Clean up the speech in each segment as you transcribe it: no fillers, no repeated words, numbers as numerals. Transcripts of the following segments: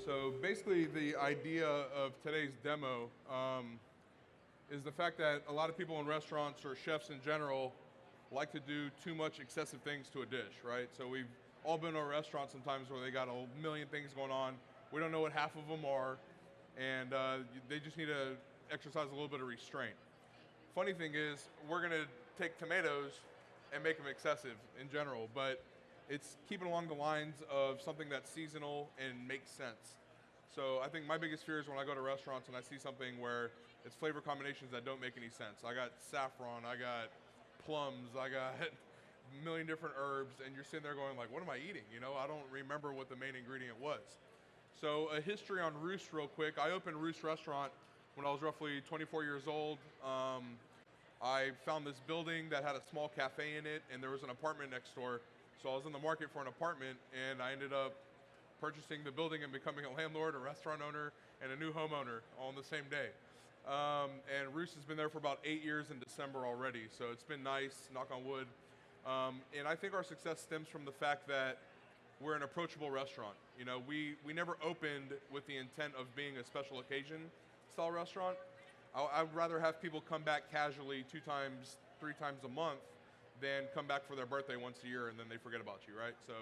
So basically the idea of today's demo is the fact that a lot of people in restaurants or chefs in general like to do too much excessive things to a dish, right? So we've all been to a restaurant sometimes where they got a million things going on. We don't know what half of them are, and they just need to exercise a little bit of restraint. Funny thing is, we're gonna take tomatoes and make them excessive in general, but it's keeping along the lines of something that's seasonal and makes sense. So I think my biggest fear is when I go to restaurants and I see something where it's flavor combinations that don't make any sense. I got saffron, I got plums, I got a million different herbs, and you're sitting there going like, what am I eating? You know, I don't remember what the main ingredient was. So a history on Roost real quick. I opened Roost Restaurant when I was roughly 24 years old. I found this building that had a small cafe in it, and there was an apartment next door. So I was in the market for an apartment, and I ended up purchasing the building and becoming a landlord, a restaurant owner, and a new homeowner all on the same day. And Roost has been there for about 8 years in December already, so it's been nice, knock on wood. And I think our success stems from the fact that we're an approachable restaurant. You know, we never opened with the intent of being a special occasion style restaurant. I'd rather have people come back casually 2 times, 3 times a month than come back for their birthday once a year and then they forget about you, right? So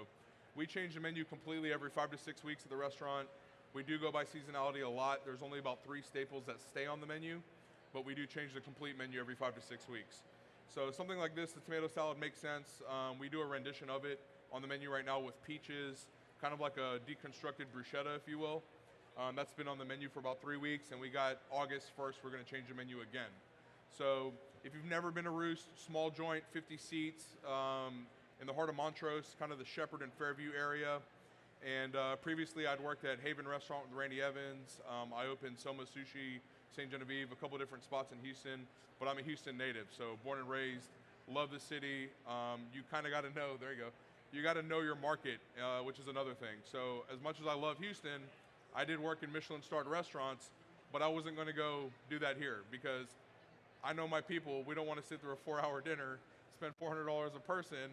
we change the menu completely every 5 to 6 weeks at the restaurant. We do go by seasonality a lot. There's only about 3 staples that stay on the menu, but we do change the complete menu every 5 to 6 weeks. So something like this, the tomato salad makes sense. We do a rendition of it on the menu right now with peaches, kind of like a deconstructed bruschetta, if you will. That's been on the menu for about 3 weeks, and we got August 1st, we're gonna change the menu again. So if you've never been to Roost, small joint, 50 seats, in the heart of Montrose, kind of the Shepherd and Fairview area. And previously I'd worked at Haven Restaurant with Randy Evans. I opened Soma Sushi, St. Genevieve, a couple different spots in Houston, but I'm a Houston native, so born and raised, love the city. You kind of got to know, there you go, you got to know your market, which is another thing. So as much as I love Houston, I did work in Michelin-starred restaurants, but I wasn't going to go do that here because I know my people. We don't want to sit through a 4-hour dinner, spend $400 a person,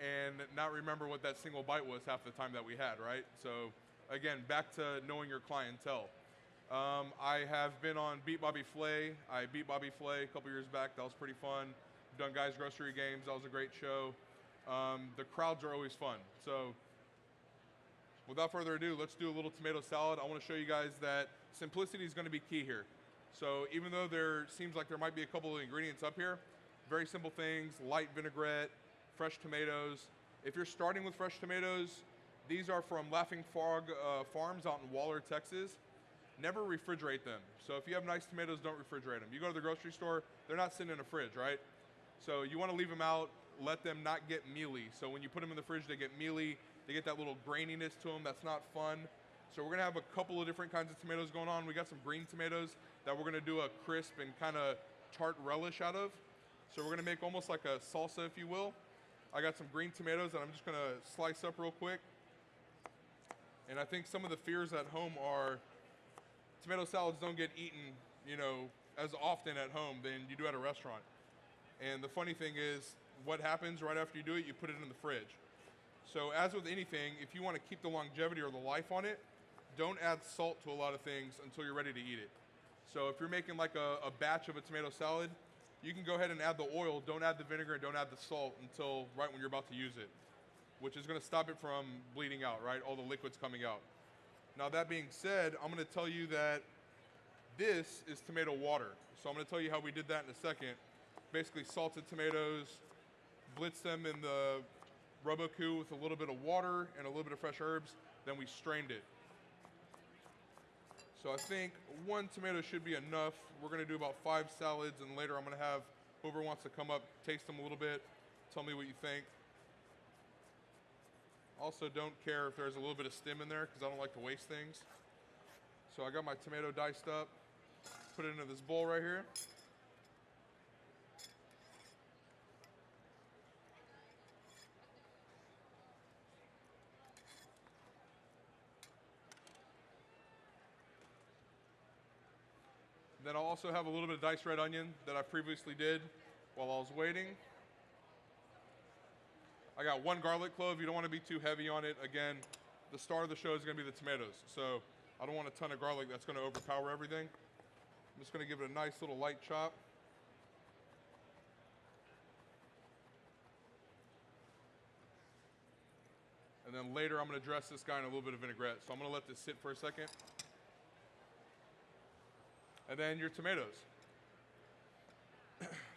and not remember what that single bite was half the time that we had, right? So again, back to knowing your clientele. I have been on Beat Bobby Flay. I beat Bobby Flay a couple years back. That was pretty fun. I've done Guys Grocery Games. That was a great show. The crowds are always fun. So without further ado, let's do a little tomato salad. I want to show you guys that simplicity is going to be key here. So even though there seems like there might be a couple of ingredients up here, very simple things, light vinaigrette, fresh tomatoes. If you're starting with fresh tomatoes, these are from Laughing Frog Farms out in Waller, Texas. Never refrigerate them. So if you have nice tomatoes, don't refrigerate them. You go to the grocery store, they're not sitting in a fridge, right? So you want to leave them out, let them not get mealy. So when you put them in the fridge, they get mealy, they get that little graininess to them, that's not fun. So we're gonna have a couple of different kinds of tomatoes going on. We got some green tomatoes that we're gonna do a crisp and kind of tart relish out of. So we're gonna make almost like a salsa, if you will. I got some green tomatoes that I'm just gonna slice up real quick. And I think some of the fears at home are tomato salads don't get eaten, you know, as often at home than you do at a restaurant. And the funny thing is, what happens right after you do it, you put it in the fridge. So as with anything, if you want to keep the longevity or the life on it, don't add salt to a lot of things until you're ready to eat it. So if you're making like a batch of a tomato salad, you can go ahead and add the oil, don't add the vinegar, and don't add the salt until right when you're about to use it, which is gonna stop it from bleeding out, right? All the liquids coming out. Now that being said, I'm gonna tell you that this is tomato water. So I'm gonna tell you how we did that in a second. Basically salted tomatoes, blitzed them in the Roboku with a little bit of water and a little bit of fresh herbs, then we strained it. So I think 1 tomato should be enough. We're gonna do about 5 salads, and later I'm gonna have whoever wants to come up, taste them a little bit, tell me what you think. Also don't care if there's a little bit of stem in there because I don't like to waste things. So I got my tomato diced up, put it into this bowl right here. Then I'll also have a little bit of diced red onion that I previously did while I was waiting. I got 1 garlic clove. You don't want to be too heavy on it. Again, the star of the show is going to be the tomatoes. So I don't want a ton of garlic that's going to overpower everything. I'm just going to give it a nice little light chop. And then later I'm going to dress this guy in a little bit of vinaigrette. So I'm going to let this sit for a second. And then your tomatoes.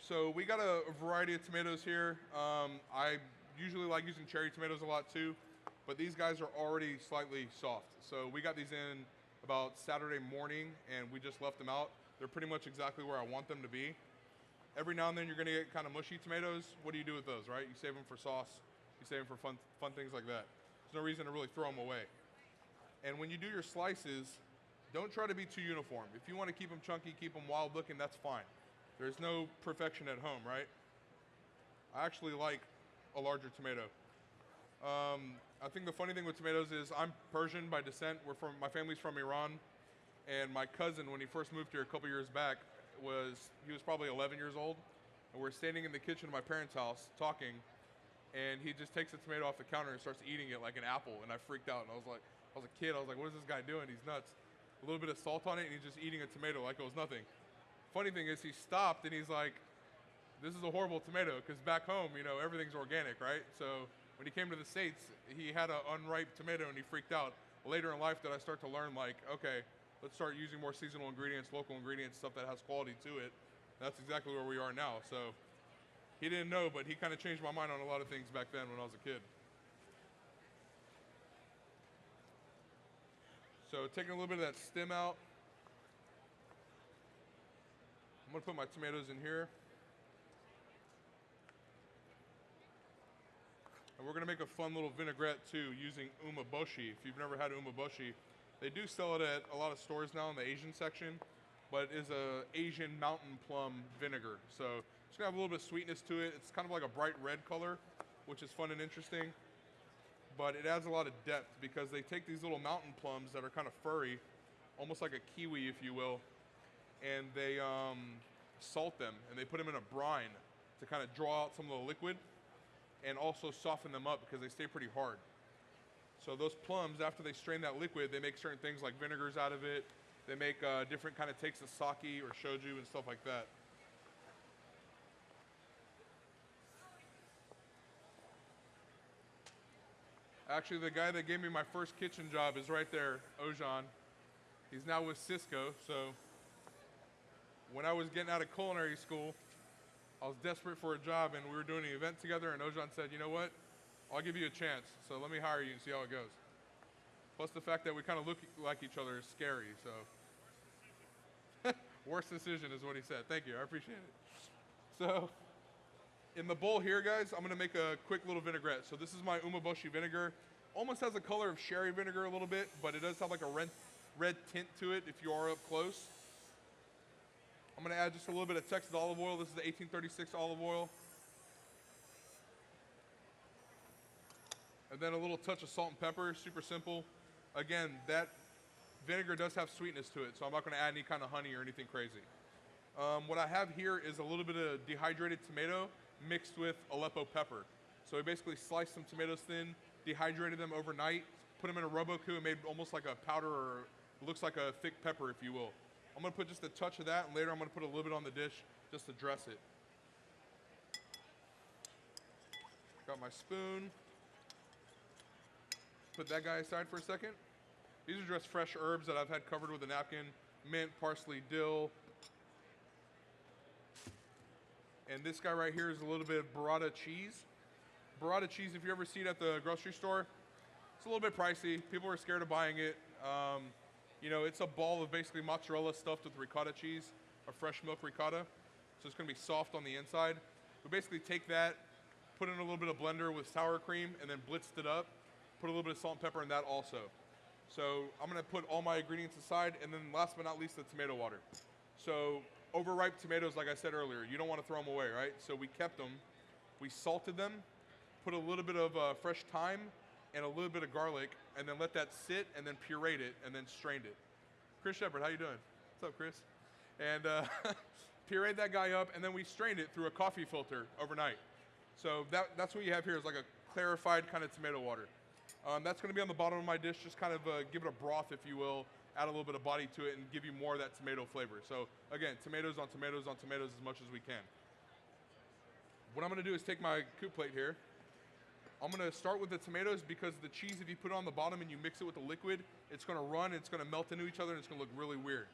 So we got a variety of tomatoes here. I usually like using cherry tomatoes a lot too, but these guys are already slightly soft. So we got these in about Saturday morning and we just left them out. They're pretty much exactly where I want them to be. Every now and then you're gonna get kind of mushy tomatoes. What do you do with those, right? You save them for sauce. You save them for fun things like that. There's no reason to really throw them away. And when you do your slices, don't try to be too uniform. If you want to keep them chunky, keep them wild looking, that's fine. There's no perfection at home, right? I actually like a larger tomato. I think the funny thing with tomatoes is I'm Persian by descent. My family's from Iran, and my cousin, when he first moved here a couple years back, he was probably 11 years old, and we're standing in the kitchen of my parents' house talking, and he just takes a tomato off the counter and starts eating it like an apple, and I freaked out, and I was a kid, I was like, what is this guy doing? He's nuts. A little bit of salt on it, and he's just eating a tomato like it was nothing. Funny thing is, he stopped, and he's like, this is a horrible tomato, because back home, everything's organic, right? So when he came to the States, he had an unripe tomato, and he freaked out. Later in life, did I start to learn, like, okay, let's start using more seasonal ingredients, local ingredients, stuff that has quality to it. That's exactly where we are now. So he didn't know, but he kind of changed my mind on a lot of things back then when I was a kid. So taking a little bit of that stem out. I'm gonna put my tomatoes in here. And we're gonna make a fun little vinaigrette too using umeboshi. If you've never had umeboshi, they do sell it at a lot of stores now in the Asian section, but it is a Asian mountain plum vinegar. So it's gonna have a little bit of sweetness to it. It's kind of like a bright red color, which is fun and interesting. But it adds a lot of depth because they take these little mountain plums that are kind of furry, almost like a kiwi, if you will, and they salt them and they put them in a brine to kind of draw out some of the liquid and also soften them up because they stay pretty hard. So those plums, after they strain that liquid, they make certain things like vinegars out of it. They make different kind of takes of sake or shoju and stuff like that. Actually, the guy that gave me my first kitchen job is right there, Ojan. He's now with Cisco, so when I was getting out of culinary school, I was desperate for a job, and we were doing an event together, and Ojan said, you know what? I'll give you a chance, so let me hire you and see how it goes. Plus the fact that we kind of look like each other is scary, so. Worst decision is what he said. Thank you, I appreciate it. So, in the bowl here, guys, I'm gonna make a quick little vinaigrette. So this is my umeboshi vinegar. Almost has the color of sherry vinegar a little bit, but it does have like a red tint to it if you are up close. I'm gonna add just a little bit of Texas olive oil. This is the 1836 olive oil. And then a little touch of salt and pepper, super simple. Again, that vinegar does have sweetness to it, so I'm not gonna add any kind of honey or anything crazy. What I have here is a little bit of dehydrated tomato mixed with Aleppo pepper. So we basically sliced some tomatoes thin, dehydrated them overnight, put them in a Roboku and made almost like a powder, or looks like a thick pepper, if you will. I'm gonna put just a touch of that, and later I'm gonna put a little bit on the dish just to dress it. Got my spoon. Put that guy aside for a second. These are just fresh herbs that I've had covered with a napkin. Mint, parsley, dill. And this guy right here is a little bit of burrata cheese. Burrata cheese, if you ever see it at the grocery store, it's a little bit pricey. People are scared of buying it. It's a ball of basically mozzarella stuffed with ricotta cheese, a fresh milk ricotta. So it's gonna be soft on the inside. We basically take that, put it in a little bit of blender with sour cream, and then blitzed it up. Put a little bit of salt and pepper in that also. So I'm gonna put all my ingredients aside, and then last but not least, the tomato water. So overripe tomatoes, like I said earlier, you don't wanna throw them away, right? So we kept them, we salted them, put a little bit of fresh thyme and a little bit of garlic, and then let that sit, and then pureed it, and then strained it. Chris Shepard, how you doing? What's up, Chris? And pureed that guy up, and then we strained it through a coffee filter overnight. So that's what you have here is like a clarified kind of tomato water. That's gonna be on the bottom of my dish, just kind of give it a broth, if you will, add a little bit of body to it and give you more of that tomato flavor. So again, tomatoes on tomatoes on tomatoes as much as we can. What I'm gonna do is take my coupe plate here. I'm gonna start with the tomatoes because the cheese, if you put it on the bottom and you mix it with the liquid, it's gonna run, it's gonna melt into each other, and it's gonna look really weird.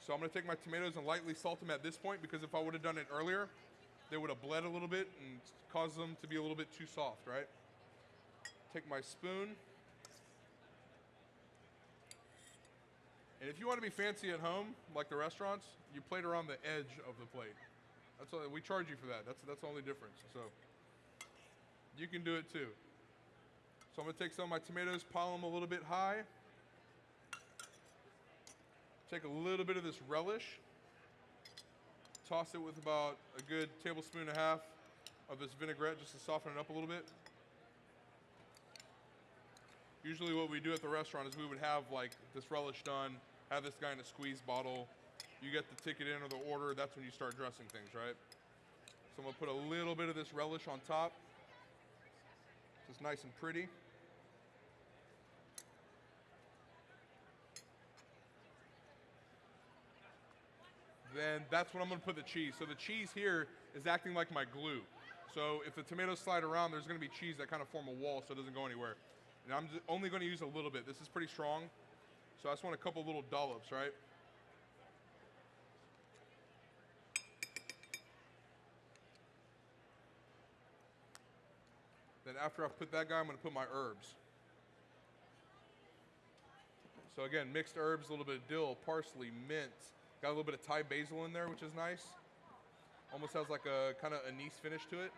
So I'm gonna take my tomatoes and lightly salt them at this point, because if I would've done it earlier, they would've bled a little bit and caused them to be a little bit too soft, right? Take my spoon. And if you wanna be fancy at home, like the restaurants, you plate around the edge of the plate. That's all, we charge you for that. That's the only difference. So you can do it too. So I'm gonna take some of my tomatoes, pile them a little bit high. Take a little bit of this relish. Toss it with about a good tablespoon and a half of this vinaigrette just to soften it up a little bit. Usually what we do at the restaurant is we would have like this relish done, have this guy in a squeeze bottle. You get the ticket in or the order, that's when you start dressing things, right? So I'm gonna put a little bit of this relish on top. Just nice and pretty. Then that's when I'm gonna put the cheese. So the cheese here is acting like my glue. So if the tomatoes slide around, there's gonna be cheese that kind of form a wall so it doesn't go anywhere. And I'm only gonna use a little bit. This is pretty strong. So I just want a couple little dollops, right? Then after I've put that guy, I'm gonna put my herbs. So again, mixed herbs, a little bit of dill, parsley, mint. Got a little bit of Thai basil in there, which is nice. Almost has like a kind of anise finish to it.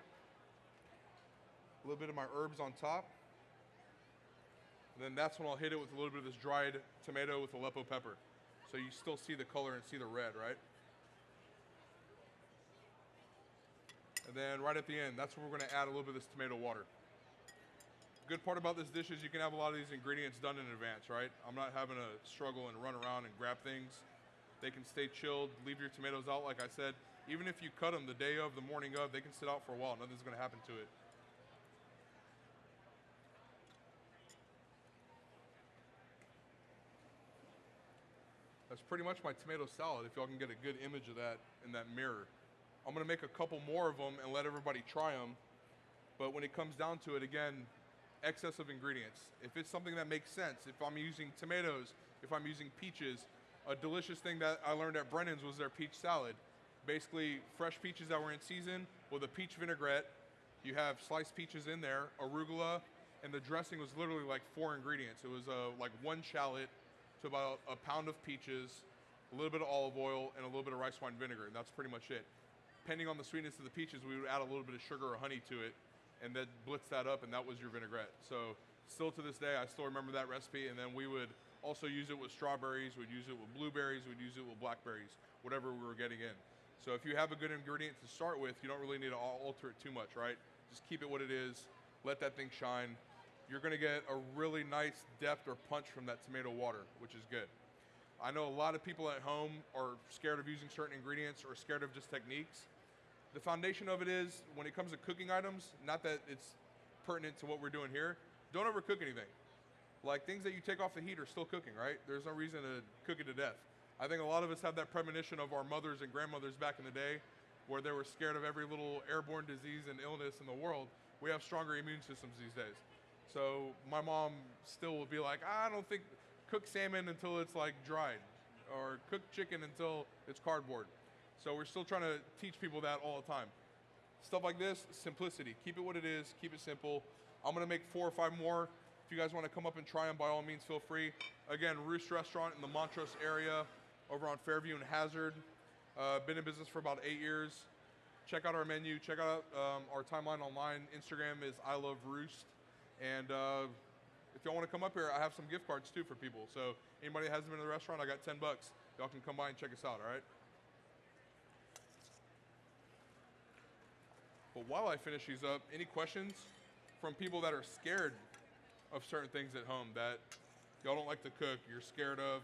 A little bit of my herbs on top. And then that's when I'll hit it with a little bit of this dried tomato with Aleppo pepper. So you still see the color and see the red, right? And then right at the end, that's where we're gonna add a little bit of this tomato water. Good part about this dish is you can have a lot of these ingredients done in advance, right? I'm not having to struggle and run around and grab things. They can stay chilled, leave your tomatoes out, like I said. Even if you cut them the day of, the morning of, they can sit out for a while. Nothing's gonna happen to it. That's pretty much my tomato salad, if y'all can get a good image of that in that mirror. I'm gonna make a couple more of them and let everybody try them. But when it comes down to it, again, excess of ingredients. If it's something that makes sense, if I'm using tomatoes, if I'm using peaches, a delicious thing that I learned at Brennan's was their peach salad. Basically, fresh peaches that were in season with a peach vinaigrette. You have sliced peaches in there, arugula, and the dressing was literally like 4 ingredients. It was like 1 shallot to about a pound of peaches, a little bit of olive oil, and a little bit of rice wine vinegar, and that's pretty much it. Depending on the sweetness of the peaches, we would add a little bit of sugar or honey to it, and then blitz that up, and that was your vinaigrette. So still to this day, I still remember that recipe, and then we would also use it with strawberries, we'd use it with blueberries, we'd use it with blackberries, whatever we were getting in. So if you have a good ingredient to start with, you don't really need to alter it too much, right? Just keep it what it is, let that thing shine. You're gonna get a really nice depth or punch from that tomato water, which is good. I know a lot of people at home are scared of using certain ingredients or scared of just techniques. The foundation of it is, when it comes to cooking items, not that it's pertinent to what we're doing here, don't overcook anything. Like, things that you take off the heat are still cooking, right? There's no reason to cook it to death. I think a lot of us have that premonition of our mothers and grandmothers back in the day, where they were scared of every little airborne disease and illness in the world. We have stronger immune systems these days. So my mom still will be like, I don't think, cook salmon until it's like dried, or cook chicken until it's cardboard. So we're still trying to teach people that all the time. Stuff like this, simplicity. Keep it what it is, keep it simple. I'm gonna make 4 or 5 more. If you guys wanna come up and try them, by all means, feel free. Again, Roost Restaurant in the Montrose area, over on Fairview and Hazard. Been in business for about 8 years. Check out our menu, check out our timeline online. Instagram is I Love Roost. And if y'all wanna come up here, I have some gift cards too for people. So anybody that hasn't been to the restaurant, I got $10. Y'all can come by and check us out, all right? But while I finish these up, any questions from people that are scared of certain things at home that y'all don't like to cook, you're scared of,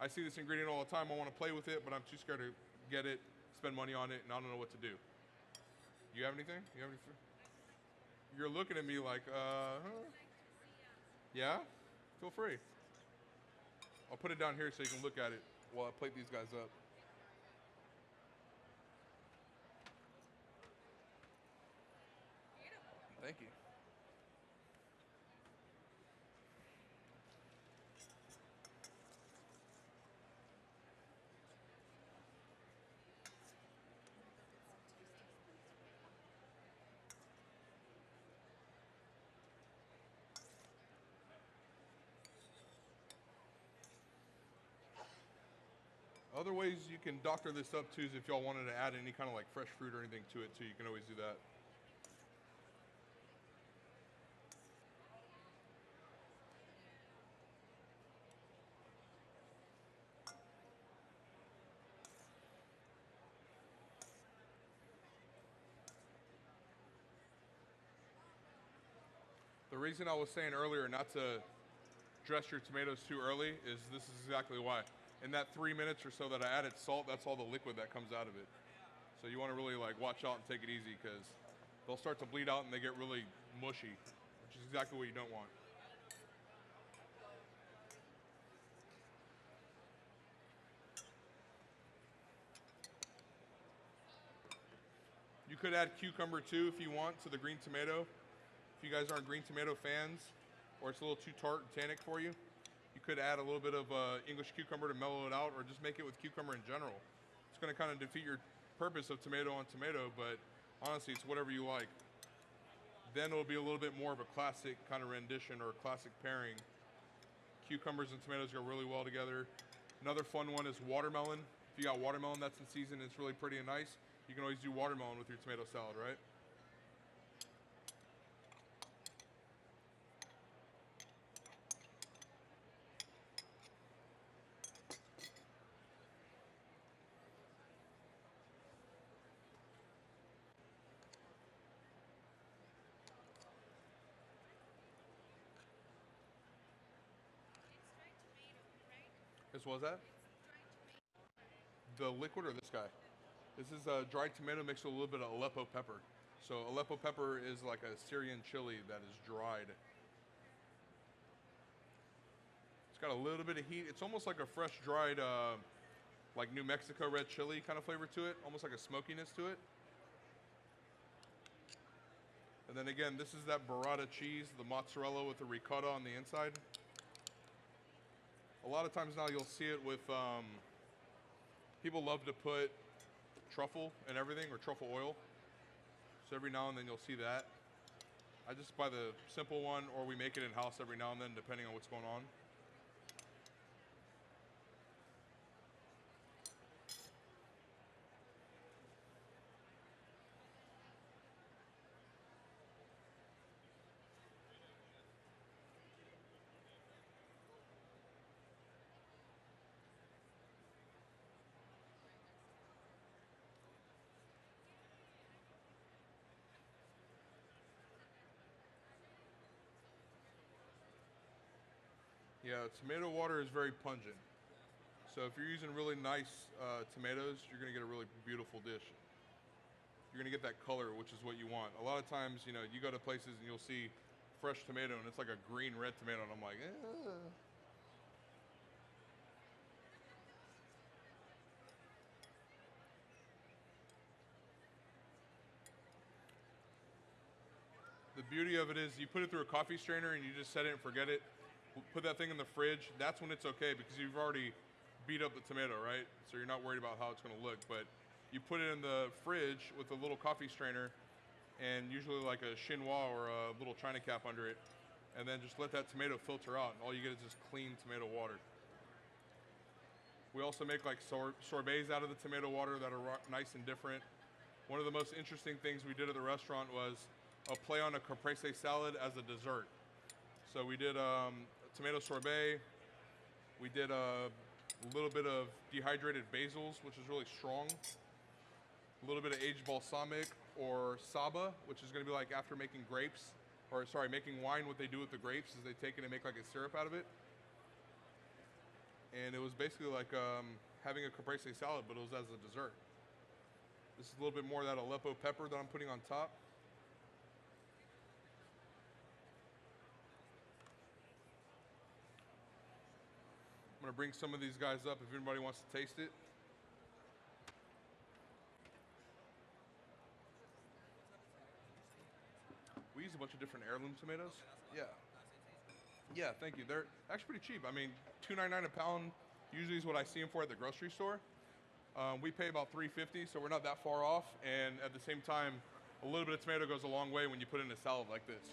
I see this ingredient all the time, I want to play with it, but I'm too scared to get it, spend money on it, and I don't know what to do. You have anything? You have anything? You're looking at me like, huh? Yeah? Feel free. I'll put it down here so you can look at it while I plate these guys up. Thank you. Other ways you can doctor this up too is if y'all wanted to add any kind of like fresh fruit or anything to it too, you can always do that. The reason I was saying earlier not to dress your tomatoes too early is this is exactly why. In that 3 minutes or so that I added salt, that's all the liquid that comes out of it. So you want to really like watch out and take it easy because they'll start to bleed out and they get really mushy, which is exactly what you don't want. You could add cucumber too if you want to the green tomato. If you guys aren't green tomato fans or it's a little too tart and tannic for you, you could add a little bit of English cucumber to mellow it out or just make it with cucumber in general. It's going to kind of defeat your purpose of tomato on tomato, but honestly, it's whatever you like. Then it'll be a little bit more of a classic kind of rendition or a classic pairing. Cucumbers and tomatoes go really well together. Another fun one is watermelon. If you got watermelon that's in season, it's really pretty and nice. You can always do watermelon with your tomato salad, right? As well as that? The liquid or this guy? This is a dried tomato mixed with a little bit of Aleppo pepper. So Aleppo pepper is like a Syrian chili that is dried. It's got a little bit of heat. It's almost like a fresh dried, like New Mexico red chili kind of flavor to it. Almost like a smokiness to it. And then again, this is that burrata cheese, the mozzarella with the ricotta on the inside. A lot of times now you'll see it with, people love to put truffle in everything or truffle oil. So every now and then you'll see that. I just buy the simple one or we make it in-house every now and then depending on what's going on. Yeah, tomato water is very pungent. So if you're using really nice tomatoes, you're gonna get a really beautiful dish. You're gonna get that color, which is what you want. A lot of times, you know, you go to places and you'll see fresh tomato and it's like a green red tomato and I'm like, eh. The beauty of it is you put it through a coffee strainer and you just set it and forget it. Put that thing in the fridge. That's when it's okay because you've already beat up the tomato, right? So you're not worried about how it's gonna look. But you put it in the fridge with a little coffee strainer and usually like a chinois or a little china cap under it. And then just let that tomato filter out and all you get is just clean tomato water. We also make like sorbets out of the tomato water that are nice and different. One of the most interesting things we did at the restaurant was a play on a caprese salad as a dessert. So we did tomato sorbet. We did a little bit of dehydrated basils, which is really strong. A little bit of aged balsamic or saba, which is going to be like after making grapes, or sorry, making wine, what they do with the grapes is they take it and make like a syrup out of it. And it was basically like having a caprese salad, but it was as a dessert. This is a little bit more of that Aleppo pepper that I'm putting on top. I'm gonna bring some of these guys up if anybody wants to taste it. We use a bunch of different heirloom tomatoes. Yeah. Yeah, thank you. They're actually pretty cheap. I mean, $2.99 a pound usually is what I see them for at the grocery store. We pay about $3.50, so we're not that far off. And at the same time, a little bit of tomato goes a long way when you put it in a salad like this.